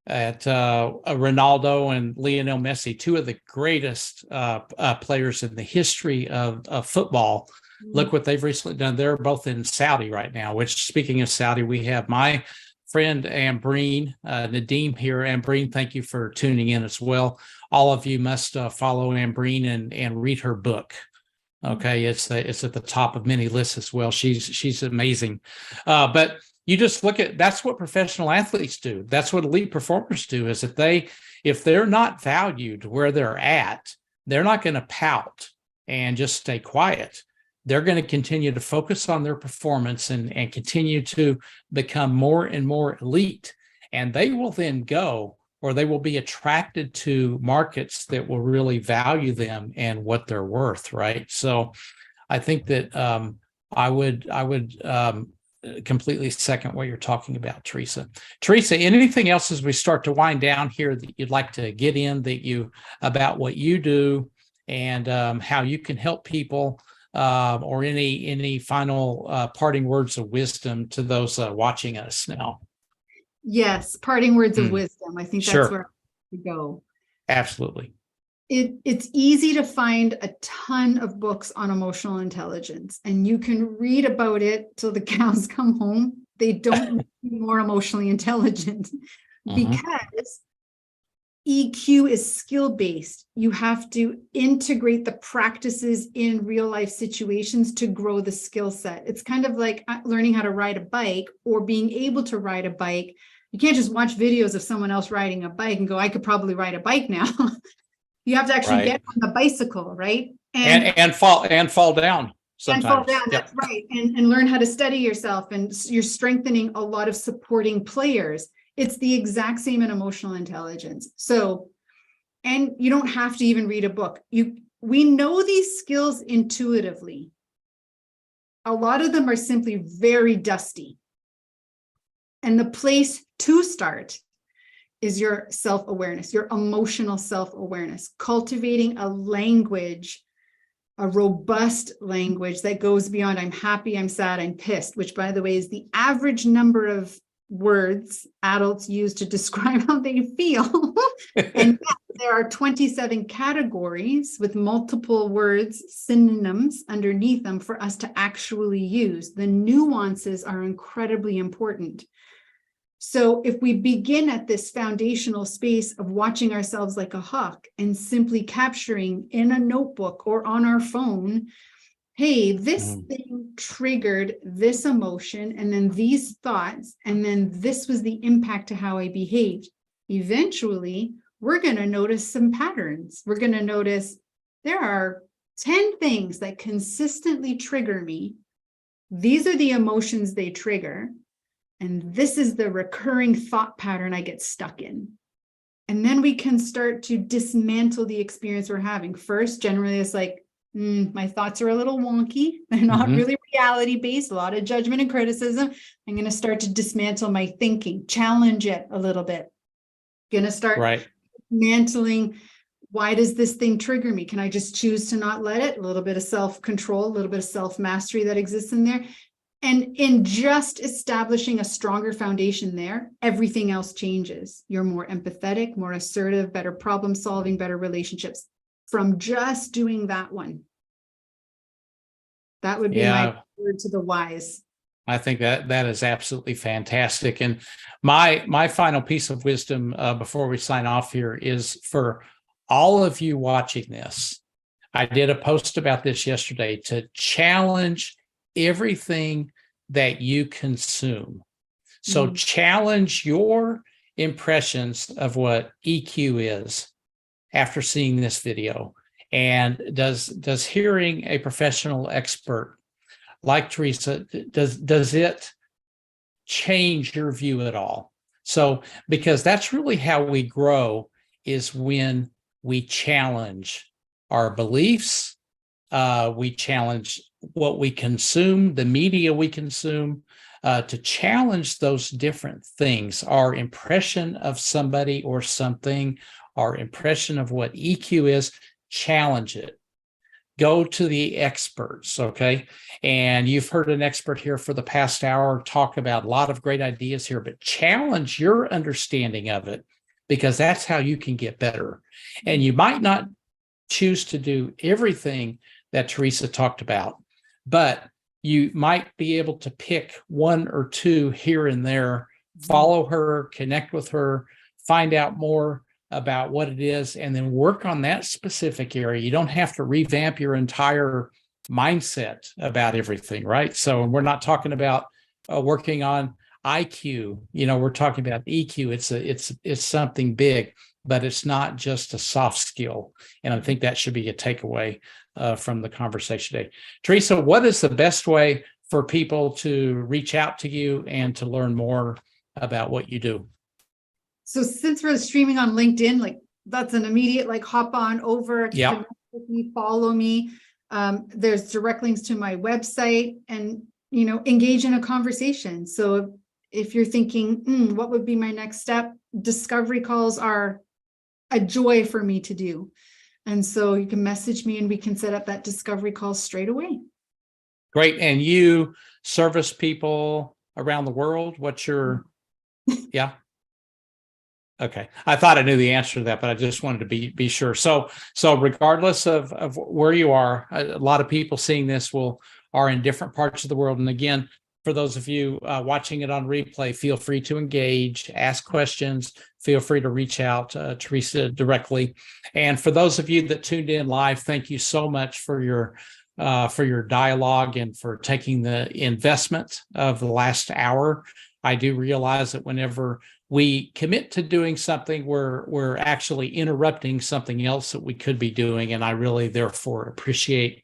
Ronaldo and Lionel Messi, two of the greatest players in the history of football. Look what they've recently done. They're both in Saudi right now, which, speaking of Saudi, we have my friend Ambreen, Nadeem here. Ambreen, thank you for tuning in as well. All of you must follow Ambreen and read her book. Okay, it's at the top of many lists as well. She's amazing. But you just look at, that's what professional athletes do. That's what elite performers do, is that if they're not valued where they're at, they're not going to pout and just stay quiet. They're going to continue to focus on their performance and continue to become more and more elite. And they will then go, or they will be attracted to markets that will really value them and what they're worth, right? So I think that I would completely second what you're talking about, Teresa. Teresa, anything else as we start to wind down here that you'd like to get in about what you do and how you can help people, or any final parting words of wisdom to those watching us now?
Yes, parting words of wisdom. I think that's where we go.
Absolutely.
It's easy to find a ton of books on emotional intelligence, and you can read about it till the cows come home. They don't make you more emotionally intelligent because EQ is skill-based. You have to integrate the practices in real life situations to grow the skill set. It's kind of like learning how to ride a bike or being able to ride a bike. You can't just watch videos of someone else riding a bike and go, I could probably ride a bike now. You have to actually get on the bicycle, right?
And fall down sometimes. And fall down,
that's right. And learn how to steady yourself, and you're strengthening a lot of supporting players. It's the exact same in emotional intelligence. So, and you don't have to even read a book. We know these skills intuitively. A lot of them are simply very dusty. And the place to start is your self-awareness, your emotional self-awareness, cultivating a language, a robust language that goes beyond I'm happy, I'm sad, I'm pissed, which, by the way, is the average number of words adults use to describe how they feel. And there are 27 categories with multiple words, synonyms underneath them for us to actually use. The nuances are incredibly important. So if we begin at this foundational space of watching ourselves like a hawk and simply capturing in a notebook or on our phone, hey, this thing triggered this emotion, and then these thoughts, and then this was the impact to how I behaved. Eventually, we're going to notice some patterns. We're going to notice there are 10 things that consistently trigger me. These are the emotions they trigger. And this is the recurring thought pattern I get stuck in. And then we can start to dismantle the experience we're having. First, generally, it's like, my thoughts are a little wonky. They're not really reality based, a lot of judgment and criticism. I'm going to start to dismantle my thinking, challenge it a little bit. Going to start dismantling. Why does this thing trigger me? Can I just choose to not let it? A little bit of self-control, a little bit of self-mastery that exists in there. And in just establishing a stronger foundation there, everything else changes. You're more empathetic, more assertive, better problem solving, better relationships from just doing that one. That would be my word to the wise.
I think that is absolutely fantastic. And my final piece of wisdom before we sign off here is for all of you watching this. I did a post about this yesterday, to challenge everything that you consume. So challenge your impressions of what EQ is after seeing this video. And does hearing a professional expert like Teresa, does it change your view at all? So, because that's really how we grow, is when we challenge our beliefs, we challenge what we consume, the media we consume, to challenge those different things, our impression of somebody or something, our impression of what EQ is, challenge it. Go to the experts, okay? And you've heard an expert here for the past hour talk about a lot of great ideas here, but challenge your understanding of it, because that's how you can get better. And you might not choose to do everything that Teresa talked about, but you might be able to pick one or two here and there, follow her, connect with her, find out more about what it is, and then work on that specific area. You don't have to revamp your entire mindset about everything, right? So we're not talking about working on IQ, we're talking about EQ. It's something big, but it's not just a soft skill. And I think that should be a takeaway from the conversation today. Teresa, what is the best way for people to reach out to you and to learn more about what you do?
So since we're streaming on LinkedIn, like that's an immediate, like hop on over, connect with me, follow me. There's direct links to my website, and, engage in a conversation. So if you're thinking, what would be my next step? Discovery calls are a joy for me to do. And so you can message me and we can set up that discovery call straight away.
Great. And you service people around the world? What's your, Okay. I thought I knew the answer to that, but I just wanted to be sure. So regardless of where you are, a lot of people seeing this are in different parts of the world. And again, for those of you watching it on replay, feel free to engage, ask questions, feel free to reach out to Teresa directly. And for those of you that tuned in live, thank you so much for your dialogue and for taking the investment of the last hour. I do realize that whenever we commit to doing something, we're actually interrupting something else that we could be doing. And I really, therefore, appreciate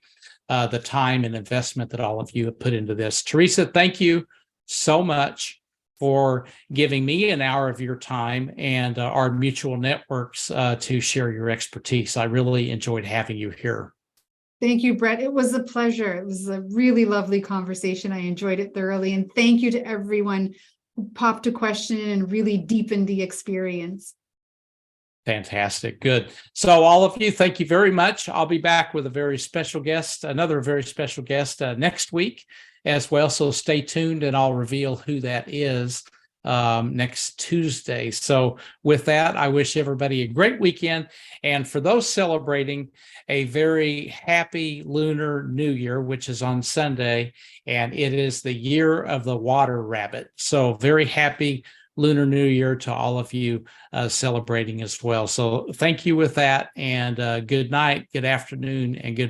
the time and investment that all of you have put into this. Teresa, thank you so much for giving me an hour of your time and our mutual networks to share your expertise. I really enjoyed having you here.
Thank you, Brett. It was a pleasure. It was a really lovely conversation. I enjoyed it thoroughly. And thank you to everyone who popped a question and really deepened the experience.
Fantastic. Good. So all of you, thank you very much. I'll be back with another very special guest next week as well. So stay tuned and I'll reveal who that is next Tuesday. So with that, I wish everybody a great weekend. And for those celebrating, a very happy Lunar New Year, which is on Sunday, and it is the year of the water rabbit. So very happy Lunar New Year to all of you celebrating as well. So thank you with that, and good night, good afternoon, and good